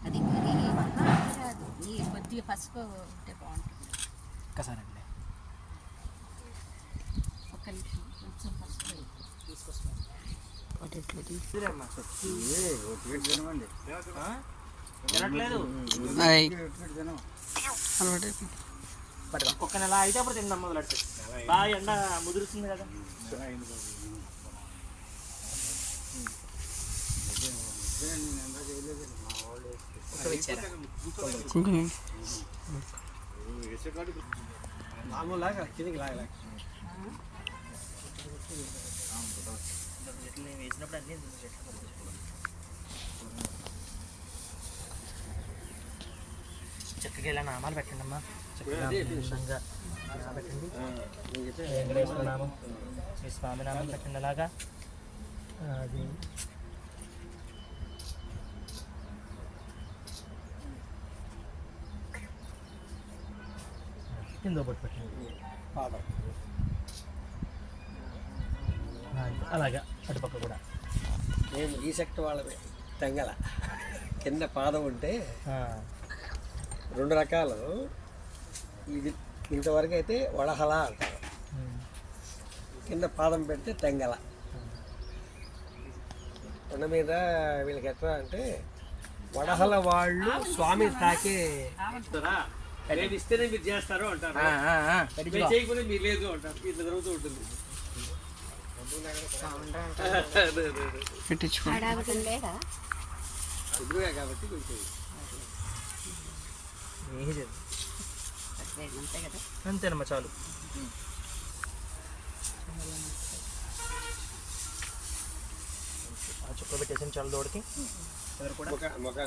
అది మరి రాదు. ఈ కొద్దిగా పసుపు ఉంటే బాగుంటుంది. ఒక్కసారండి ఒక్క నిమిషం కొంచెం పసుపు తీసుకొస్తాను. ఒక్క నెల అయితే అప్పుడు తిందాం మొదలెట్టు. బాగా ఎండ ముదురుతుంది కదా. మామూలుగా కిందికి లాగలే వేసినప్పుడు అన్నీ చక్కగా ఇలా నామాలు పెట్టండి అమ్మా. చక్కగా పెట్టండి. వెంకటేశ్వర నామం, మీ స్వామి నామం పెట్టండి. అలాగా అది కింద బొట్టు పెట్టండి. అలాగా అటుపక్క కూడా మేము ఈ సెక్ట్ వాళ్ళమే. తెంగల కింద పాదం ఉంటే రెండు రకాలు. ఇది ఇంతవరకు అయితే వడహల అంటారు. కింద పాదం పెడితే తెంగల. కొండ మీద వీళ్ళకి ఎట్లా అంటే వడహల వాళ్ళు స్వామి తాకే ఇస్తేనే మీరు చేస్తారు అంటారు, చేయకుండా మీరు లేదు అంటారు. ఇట్లా జరుగుతూ ఉంటుంది. ఎదురుగా కాబట్టి కొంచెం అంతేనమ్మా చాలు. చుక్క పెట్టేసి చాలు దోడికి. మొక్క